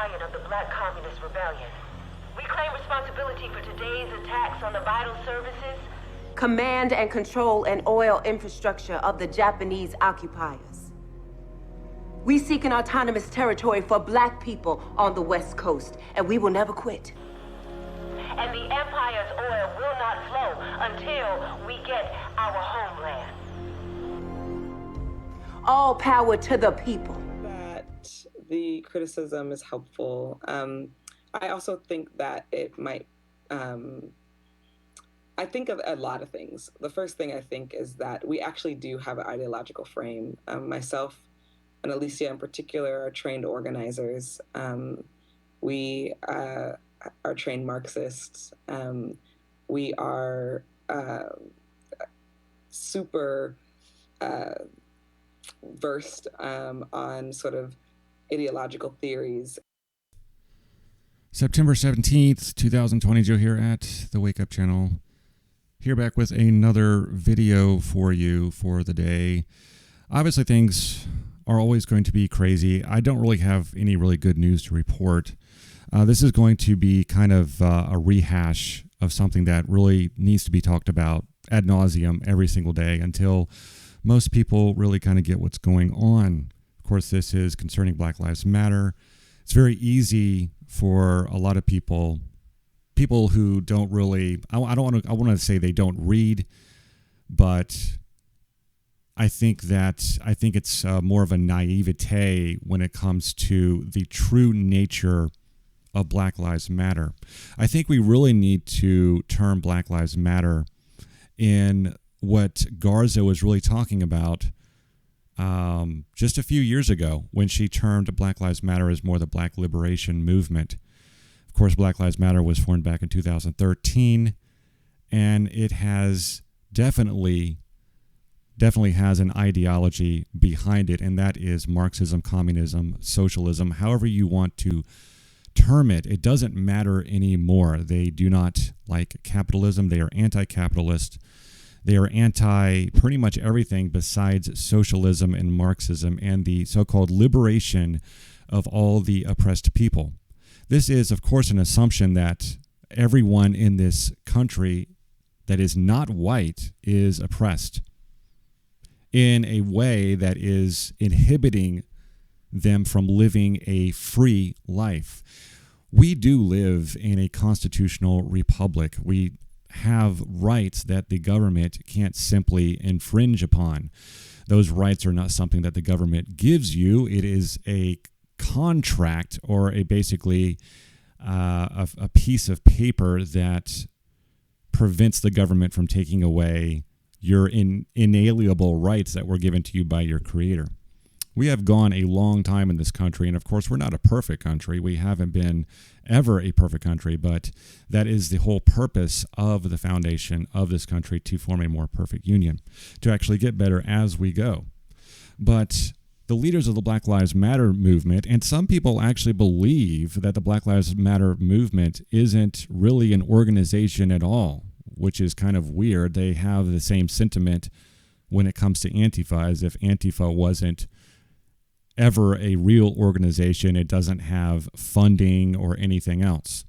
battalion of the Black Communist Rebellion. We claim responsibility for today's attacks on the vital services, command and control and oil infrastructure of the Japanese occupiers. We seek an autonomous territory for Black people on the West Coast, and we will never quit. And the Empire's oil will not flow until we get our homeland. All power to the people. That the criticism is helpful. I also think that it might, I think of a lot of things. The first thing I think is that we actually do have an ideological frame. Myself and Alicia in particular are trained organizers. We are trained Marxists. We are super versed on sort of ideological theories. September 17th, 2022 here at the Wake Up Channel. Here back with another video for you for the day. Obviously things are always going to be crazy. I don't really have any really good news to report. This is going to be kind of a rehash of something that really needs to be talked about ad nauseum every single day until most people really kind of get what's going on. Of course, this is concerning Black Lives Matter. It's very easy for a lot of people who don't really, I want to say they don't read, but I think it's more of a naivete when it comes to the true nature of Black Lives Matter. I think we really need to term Black Lives Matter in what Garza was really talking about just a few years ago when she termed Black Lives Matter as more the Black Liberation Movement. Of course, Black Lives Matter was formed back in 2013, and it has definitely has an ideology behind it, and that is Marxism, communism, socialism, however you want to term it. It doesn't matter anymore. They do not like capitalism. They are anti-capitalist. They are anti pretty much everything besides socialism and Marxism and the so-called liberation of all the oppressed people. This is, of course, an assumption that everyone in this country that is not white is oppressed in a way that is inhibiting them from living a free life. We do live in a constitutional republic. We have rights that the government can't simply infringe upon. Those rights are not something that the government gives you. It is a contract or a piece of paper that prevents the government from taking away your inalienable rights that were given to you by your creator. We have gone a long time in this country, and of course we're not a perfect country. We haven't been ever a perfect country, but that is the whole purpose of the foundation of this country, to form a more perfect union, to actually get better as we go. But the leaders of the Black Lives Matter movement, and some people actually believe that the Black Lives Matter movement isn't really an organization at all, which is kind of weird. They have the same sentiment when it comes to Antifa, as if Antifa wasn't ever a real organization. It doesn't have funding or anything else.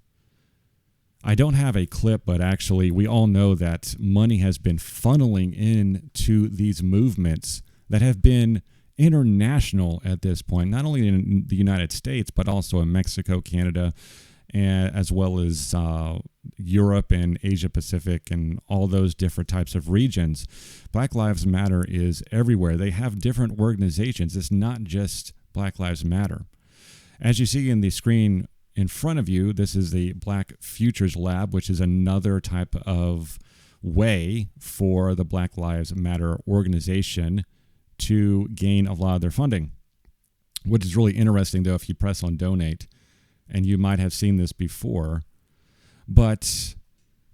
I don't have a clip, but actually we all know that money has been funneling into these movements that have been international at this point, not only in the United States, but also in Mexico, Canada, and as well as Europe and Asia Pacific and all those different types of regions. Black Lives Matter is everywhere. They have different organizations. It's not just Black Lives Matter. As you see in the screen in front of you, this is the Black Futures Lab, which is another type of way for the Black Lives Matter organization to gain a lot of their funding. What is really interesting, though, if you press on donate, and you might have seen this before, but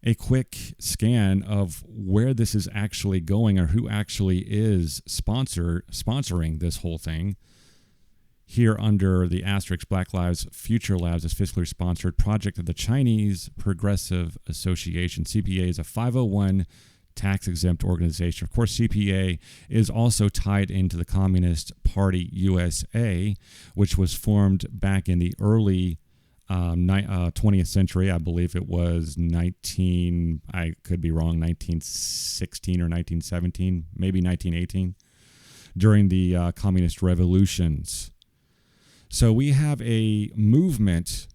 a quick scan of where this is actually going or who actually is sponsoring this whole thing. Here under the asterisk, Black Lives Future Labs is fiscally sponsored project of the Chinese Progressive Association. CPA is a 501 tax-exempt organization. Of course, CPA is also tied into the Communist Party USA, which was formed back in the early 20th century. I believe it was I could be wrong, 1916 or 1917, maybe 1918, during the communist revolutions. So we have a movement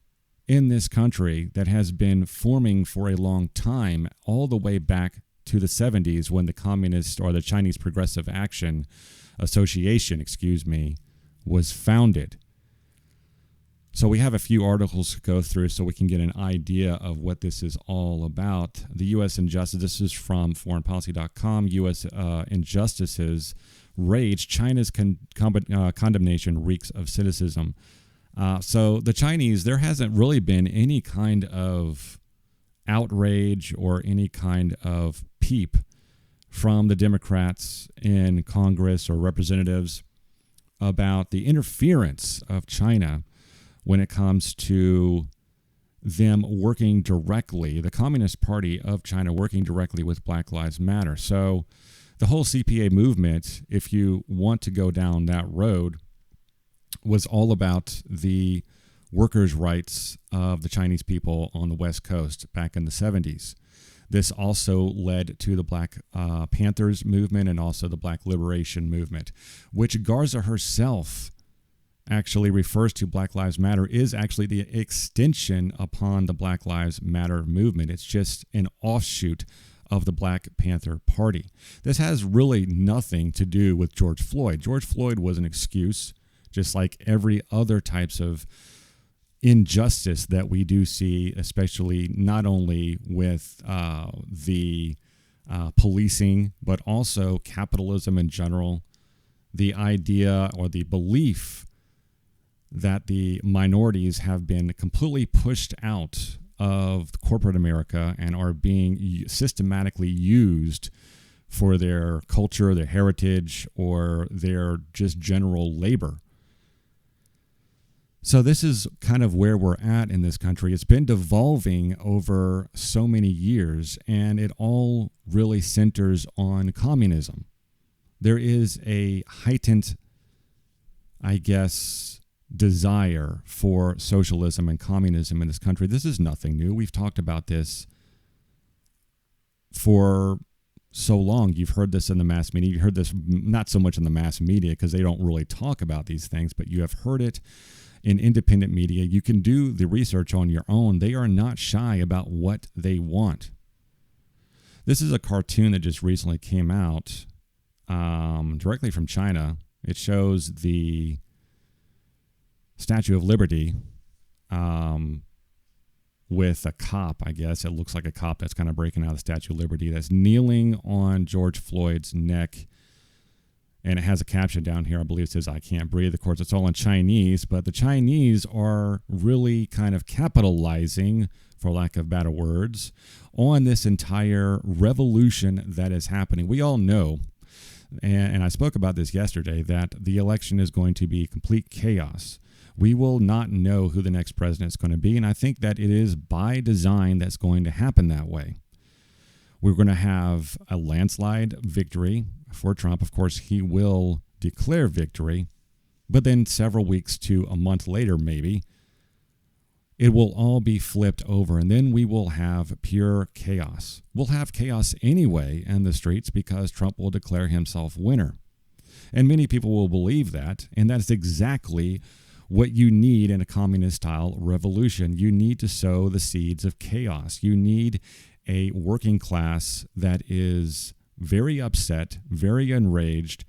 in this country that has been forming for a long time, all the way back to the 70s when the Communist or the Chinese Progressive Action Association, was founded. So we have a few articles to go through so we can get an idea of what this is all about. The U.S. injustice, this is from foreignpolicy.com, U.S. injustices rage, China's condemnation reeks of cynicism. So the Chinese, there hasn't really been any kind of outrage or any kind of peep from the Democrats in Congress or representatives about the interference of China when it comes to them working directly, the Communist Party of China working directly with Black Lives Matter. So the whole CPA movement, if you want to go down that road, was all about the workers' rights of the Chinese people on the West Coast back in the 70s. This also led to the Black Panthers movement and also the Black Liberation movement, which Garza herself actually refers to. Black Lives Matter is actually the extension upon the Black Lives Matter movement. It's just an offshoot of the Black Panther Party. This has really nothing to do with George Floyd. George Floyd was an excuse, just like every other types of injustice that we do see, especially not only with the policing, but also capitalism in general, the idea or the belief that the minorities have been completely pushed out of corporate America and are being systematically used for their culture, their heritage, or their just general labor. So this is kind of where we're at in this country. It's been devolving over so many years, and it all really centers on communism. There is a heightened, desire for socialism and communism in this country. This is nothing new. We've talked about this for so long. You've heard this in the mass media. You heard this not so much in the mass media because they don't really talk about these things, but you have heard it in independent media. You can do the research on your own. They are not shy about what they want. This is a cartoon that just recently came out directly from China. It shows the Statue of Liberty with a cop, I guess. It looks like a cop that's kind of breaking out of the Statue of Liberty that's kneeling on George Floyd's neck. And it has a caption down here, I believe it says, "I can't breathe." Of course, it's all in Chinese, but the Chinese are really kind of capitalizing, for lack of better words, on this entire revolution that is happening. We all know, and I spoke about this yesterday, that the election is going to be complete chaos. We will not know who the next president is going to be, and I think that it is by design that's going to happen that way. We're going to have a landslide victory for Trump. Of course, he will declare victory, but then several weeks to a month later, maybe, it will all be flipped over, and then we will have pure chaos. We'll have chaos anyway in the streets because Trump will declare himself winner. And many people will believe that, and that's exactly what you need in a communist-style revolution. You need to sow the seeds of chaos. You need a working class that is very upset, very enraged,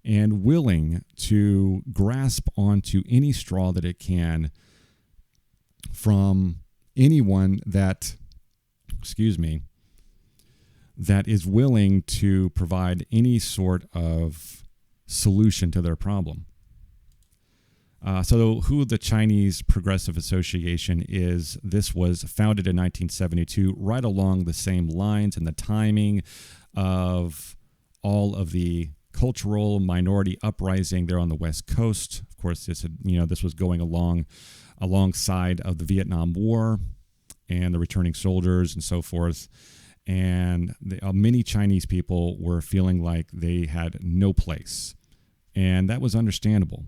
and willing to grasp onto any straw that it can from anyone that is willing to provide any sort of solution to their problem. So who the Chinese Progressive Association is, this was founded in 1972, right along the same lines and the timing of all of the cultural minority uprising there on the West Coast. Of course, this was going alongside of the Vietnam War and the returning soldiers and so forth. And many Chinese people were feeling like they had no place. And that was understandable.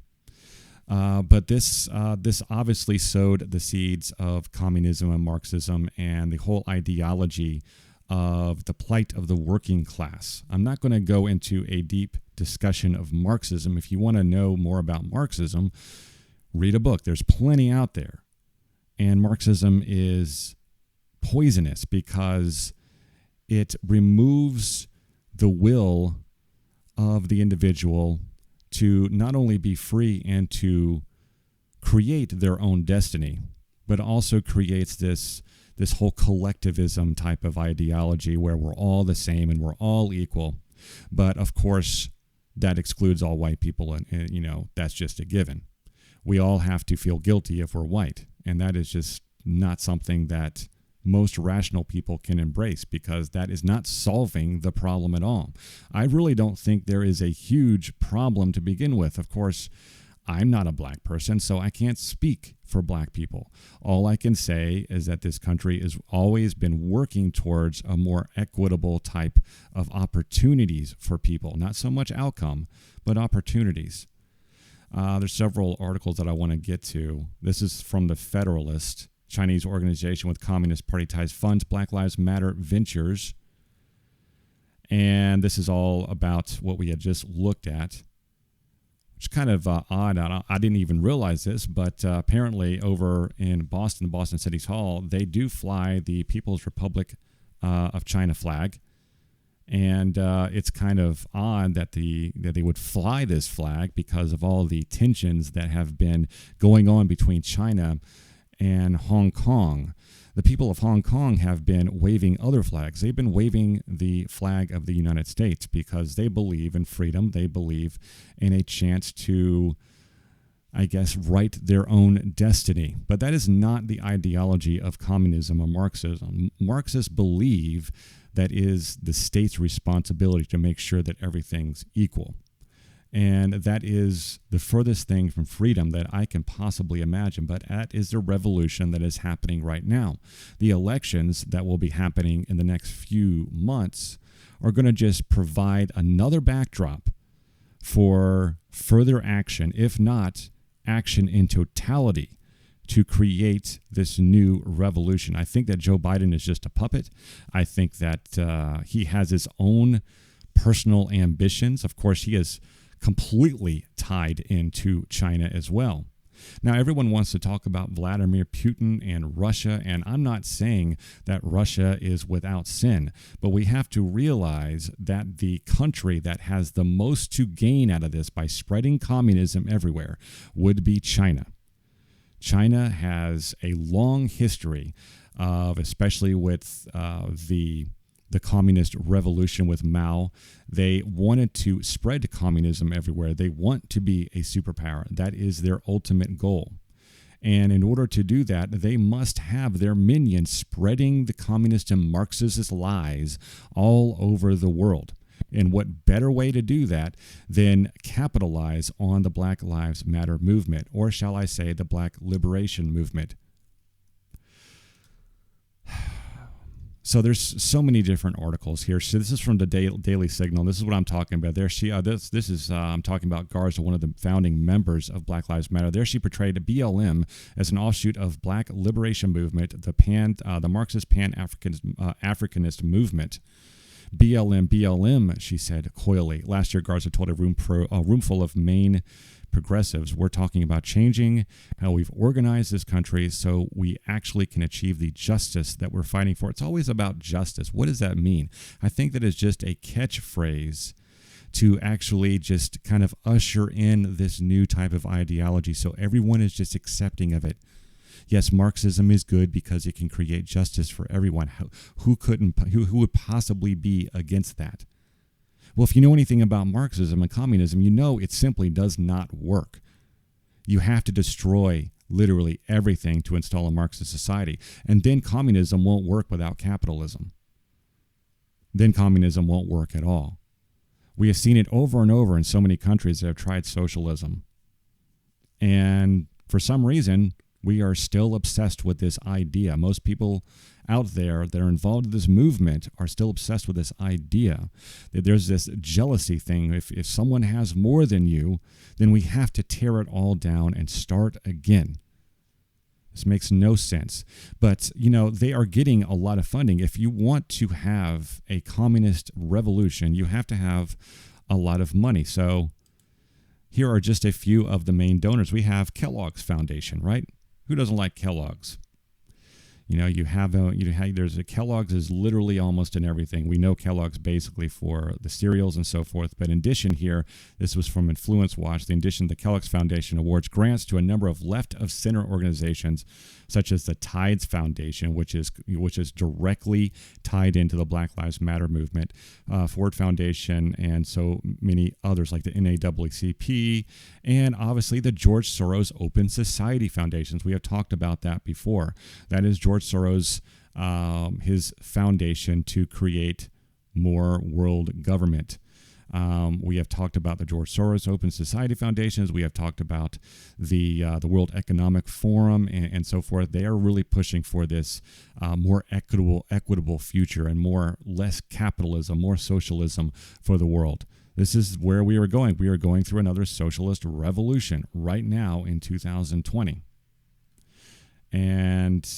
But this obviously sowed the seeds of communism and Marxism and the whole ideology of the plight of the working class. I'm not going to go into a deep discussion of Marxism. If you want to know more about Marxism, read a book. There's plenty out there. And Marxism is poisonous because it removes the will of the individual to not only be free and to create their own destiny, but also creates this whole collectivism type of ideology where we're all the same and we're all equal. But of course, that excludes all white people, and that's just a given. We all have to feel guilty if we're white, and that is just not something that most rational people can embrace, because that is not solving the problem at all. I really don't think there is a huge problem to begin with. Of course, I'm not a black person, so I can't speak for black people. All I can say is that this country has always been working towards a more equitable type of opportunities for people. Not so much outcome, but opportunities. There's several articles that I want to get to. This is from the Federalist. Chinese organization with Communist Party ties funds Black Lives Matter ventures. And this is all about what we had just looked at. Which is kind of odd. I didn't even realize this, but apparently over in Boston, Boston City Hall, they do fly the People's Republic of China flag. And it's kind of odd that they would fly this flag because of all the tensions that have been going on between China and Hong Kong. The people of Hong Kong have been waving other flags. They've been waving the flag of the United States because they believe in freedom. They believe in a chance to, I guess, write their own destiny. But that is not the ideology of communism or Marxism. Marxists believe that is the state's responsibility to make sure that everything's equal. And that is the furthest thing from freedom that I can possibly imagine. But that is the revolution that is happening right now. The elections that will be happening in the next few months are going to just provide another backdrop for further action, if not action in totality, to create this new revolution. I think that Joe Biden is just a puppet. I think that he has his own personal ambitions. Of course, he is completely tied into China as well. Now, everyone wants to talk about Vladimir Putin and Russia, and I'm not saying that Russia is without sin, but we have to realize that the country that has the most to gain out of this by spreading communism everywhere would be China. China has a long history of, especially with the communist revolution with Mao. They wanted to spread communism everywhere. They want to be a superpower. That is their ultimate goal. And in order to do that, they must have their minions spreading the communist and Marxist lies all over the world. And what better way to do that than capitalize on the Black Lives Matter movement, or shall I say the Black Liberation Movement? So there's so many different articles here. So this is from the Daily Signal. This is what I'm talking about. There she this is I'm talking about Garza, one of the founding members of Black Lives Matter. There she portrayed BLM as an offshoot of Black Liberation Movement, the Marxist Pan-Africanist movement. BLM, she said coyly. Last year, Garza told a room full of Maine progressives, we're talking about changing how we've organized this country so we actually can achieve the justice that we're fighting for. It's always about justice. What does that mean? I think that is just a catchphrase to actually just kind of usher in this new type of ideology so everyone is just accepting of it. Yes, Marxism is good because it can create justice for everyone. Who would possibly be against that? Well, if you know anything about Marxism and communism, you know it simply does not work. You have to destroy literally everything to install a Marxist society. And then communism won't work without capitalism. Then communism won't work at all. We have seen it over and over in so many countries that have tried socialism. And for some reason, We are still obsessed with this idea. Most people out there that are involved in this movement are still obsessed with this idea that there's this jealousy thing. If someone has more than you, then we have to tear it all down and start again. This makes no sense. But, they are getting a lot of funding. If you want to have a communist revolution, you have to have a lot of money. So here are just a few of the main donors. We have Kellogg's Foundation, right? Who doesn't like Kellogg's? There's a Kellogg's is literally almost in everything. We know Kellogg's basically for the cereals and so forth. But in addition here, this was from Influence Watch. In addition, the Kellogg's Foundation awards grants to a number of left of center organizations, such as the Tides Foundation, which is directly tied into the Black Lives Matter movement, Ford Foundation, and so many others like the NAACP, and obviously the George Soros Open Society Foundations. We have talked about that before. That is George Soros, his foundation to create more world government. We have talked about the George Soros Open Society Foundations. We have talked about the World Economic Forum and so forth. They are really pushing for this more equitable future and less capitalism, more socialism for the world. This is where we are going. We are going through another socialist revolution right now in 2020. And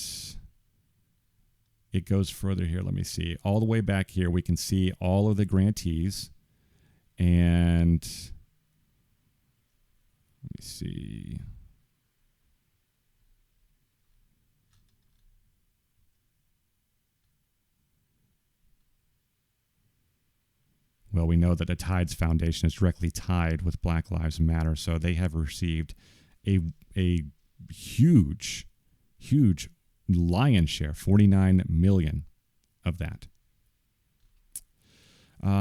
it goes further here. Let me see. All the way back here, we can see all of the grantees. And let me see. Well, we know that the Tides Foundation is directly tied with Black Lives Matter, so they have received a huge lion's share, 49 million of that.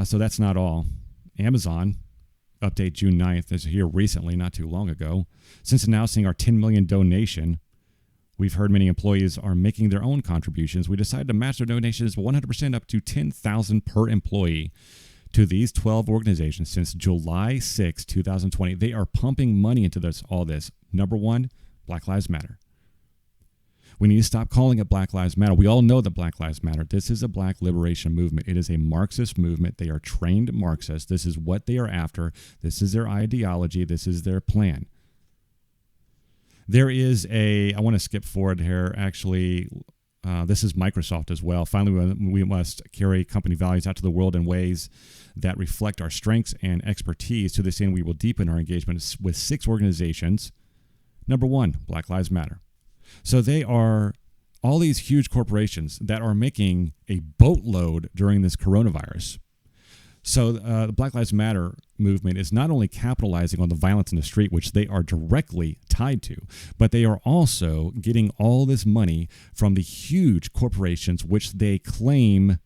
So that's not all. Amazon, update June 9th, is here recently, not too long ago. Since announcing our 10 million donation, we've heard many employees are making their own contributions. We decided to match their donations 100% up to $10,000 per employee to these 12 organizations since July 6, 2020. They are pumping money into all this. Number one, Black Lives Matter. We need to stop calling it Black Lives Matter. We all know that Black Lives Matter. This is a black liberation movement. It is a Marxist movement. They are trained Marxists. This is what they are after. This is their ideology. This is their plan. There is I want to skip forward here, actually. This is Microsoft as well. Finally, we must carry company values out to the world in ways that reflect our strengths and expertise. To this end, we will deepen our engagement with 6 organizations. Number one, Black Lives Matter. So they are all these huge corporations that are making a boatload during this coronavirus. So the Black Lives Matter movement is not only capitalizing on the violence in the street, which they are directly tied to, but they are also getting all this money from the huge corporations which they claim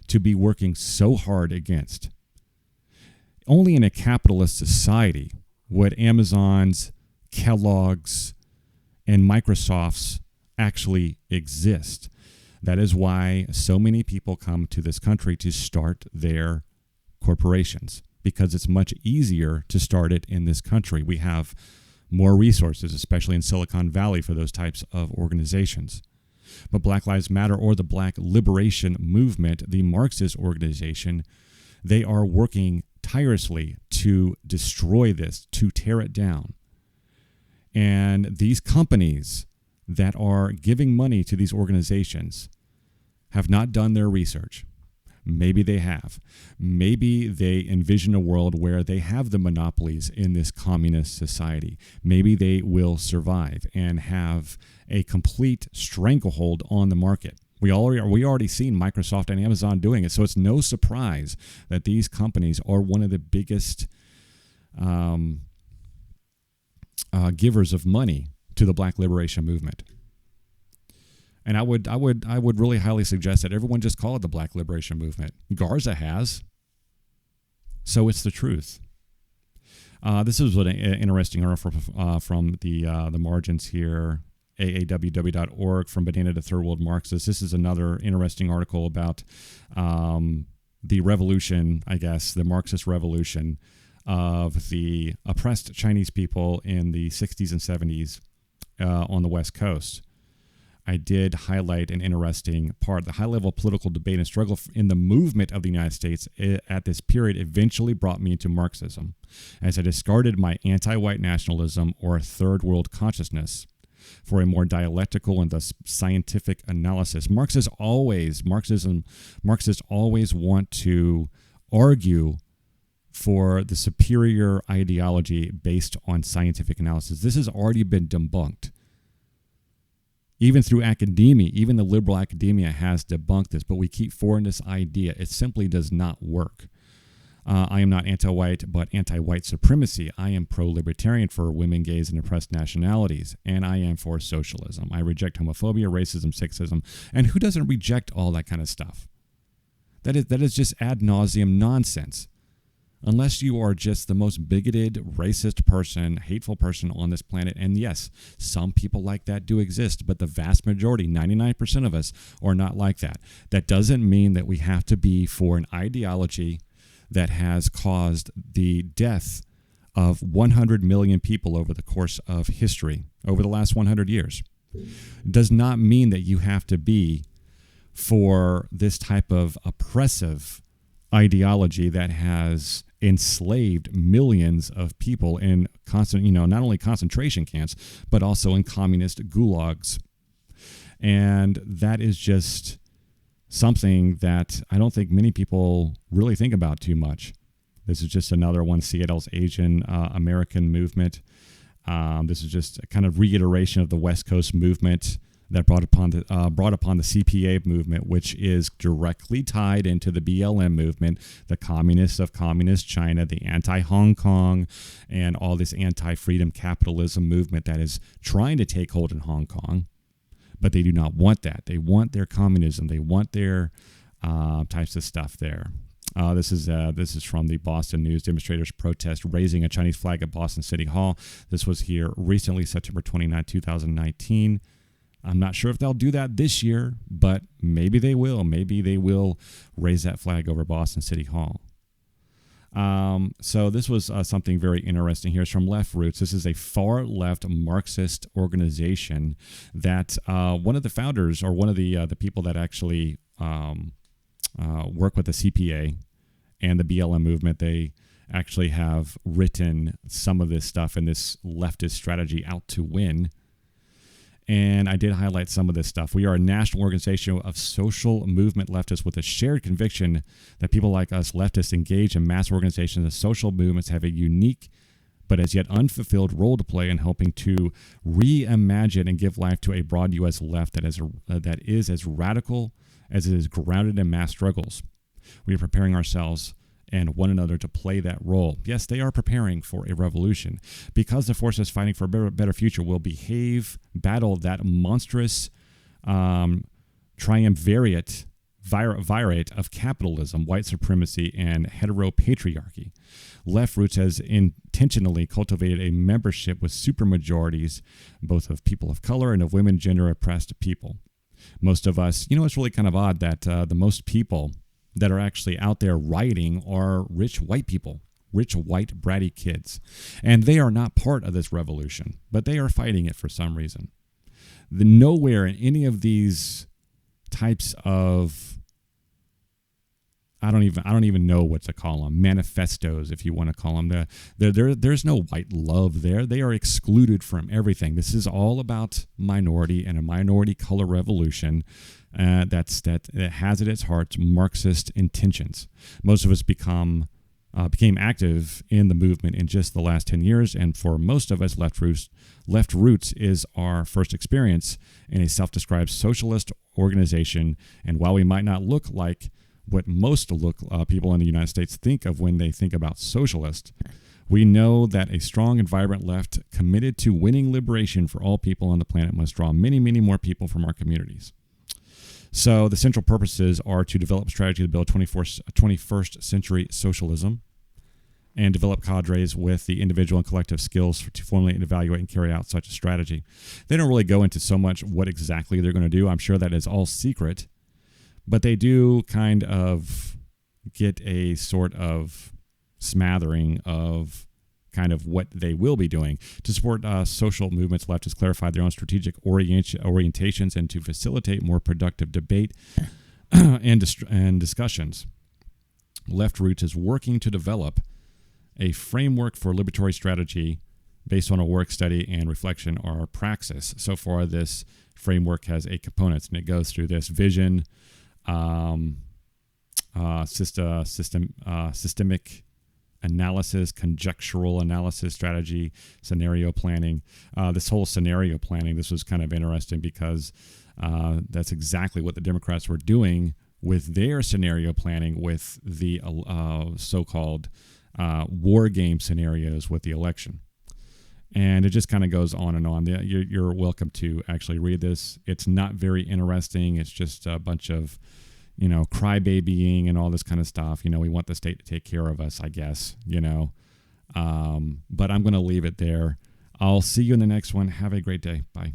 to be working so hard against. Only in a capitalist society would Amazon's, Kellogg's, and Microsoft's actually exist. That is why so many people come to this country to start their corporations, because it's much easier to start it in this country. We have more resources, especially in Silicon Valley, for those types of organizations. But Black Lives Matter, or the Black Liberation Movement, the Marxist organization, they are working tirelessly to destroy this, to tear it down. And these companies that are giving money to these organizations have not done their research. Maybe they have. Maybe they envision a world where they have the monopolies in this communist society. Maybe they will survive and have a complete stranglehold on the market. We already seen Microsoft and Amazon doing it, so it's no surprise that these companies are one of the biggest givers of money to the Black Liberation Movement. And I would really highly suggest that everyone just call it the Black Liberation Movement. Garza has. So it's the truth. This is an interesting article from the margins here, aaww.org, from Banana to Third World Marxists. This is another interesting article about the revolution, I guess, the Marxist revolution of the oppressed Chinese people in the 60s and 70s on the West Coast, I did highlight an interesting part. The high-level political debate and struggle in the movement of the United States at this period eventually brought me into Marxism, as I discarded my anti-white nationalism or third world consciousness for a more dialectical and thus scientific analysis. Marxists always want to argue for the superior ideology based on scientific analysis. This has already been debunked. Even through academia, even the liberal academia has debunked this, but we keep forwarding this idea. It simply does not work. I am not anti-white, but anti-white supremacy. I am pro-libertarian for women, gays, and oppressed nationalities, and I am for socialism. I reject homophobia, racism, sexism, and who doesn't reject all that kind of stuff? That is just ad nauseum nonsense. Unless you are just the most bigoted, racist person, hateful person on this planet. And yes, some people like that do exist, but the vast majority, 99% of us, are not like that. That doesn't mean that we have to be for an ideology that has caused the death of 100 million people over the course of history, over the last 100 years. It does not mean that you have to be for this type of oppressive ideology that has enslaved millions of people in not only concentration camps, but also in communist gulags. And that is just something that I don't think many people really think about too much. This is just another one, Seattle's Asian American movement. This is just a kind of reiteration of the West Coast movement that brought upon the CPA movement, which is directly tied into the BLM movement, the communists of communist China, the anti-Hong Kong, and all this anti-freedom capitalism movement that is trying to take hold in Hong Kong. But they do not want that. They want their communism. They want their types of stuff there. This is from the Boston News. Demonstrators protest raising a Chinese flag at Boston City Hall. This was here recently, September 29, 2019. I'm not sure if they'll do that this year, but maybe they will. Maybe they will raise that flag over Boston City Hall. So this was something very interesting here. It's from Left Roots. This is a far-left Marxist organization that one of the founders, or one of the people that actually work with the CPA and the BLM movement, they actually have written some of this stuff and this leftist strategy out to win. And I did highlight some of this stuff. We are a national organization of social movement leftists with a shared conviction that people like us leftists engage in mass organizations and social movements have a unique but as yet unfulfilled role to play in helping to reimagine and give life to a broad U.S. left that is as radical as it is grounded in mass struggles. We are preparing ourselves and one another to play that role. Yes, they are preparing for a revolution because the forces fighting for a better future will battle that monstrous triumvirate of capitalism, white supremacy, and heteropatriarchy. Left Roots has intentionally cultivated a membership with supermajorities, both of people of color and of women, gender oppressed people. Most of us, it's really kind of odd that the most people that are actually out there rioting are rich white people, rich white bratty kids. And they are not part of this revolution, but they are fighting it for some reason. Nowhere in any of these types of, I don't even know what to call them, manifestos, if you want to call them. There's no white love there. They are excluded from everything. This is all about minority and a minority color revolution that has at its heart Marxist intentions. Most of us became active in the movement in just the last 10 years, and for most of us, Left Roots is our first experience in a self-described socialist organization. And while we might not look like what most people in the United States think of when they think about socialist, we know that a strong and vibrant left committed to winning liberation for all people on the planet must draw many, many more people from our communities. So the central purposes are to develop a strategy to build 21st century socialism and develop cadres with the individual and collective skills to formulate and evaluate and carry out such a strategy. They don't really go into so much what exactly they're going to do. I'm sure that is all secret, but they do kind of get a sort of smattering of kind of what they will be doing. To support social movements, leftists clarified their own strategic orientations and to facilitate more productive debate and discussions. Left Roots is working to develop a framework for liberatory strategy based on a work, study, and reflection or praxis. So far, this framework has 8 components, and it goes through this vision, systemic analysis, conjectural analysis, strategy, scenario planning. This whole scenario planning, this was kind of interesting because that's exactly what the Democrats were doing with their scenario planning with the so-called war game scenarios with the election. And it just kind of goes on and on. You're welcome to actually read this. It's not very interesting. It's just a bunch of, crybabying and all this kind of stuff. We want the state to take care of us, I guess, But I'm going to leave it there. I'll see you in the next one. Have a great day. Bye.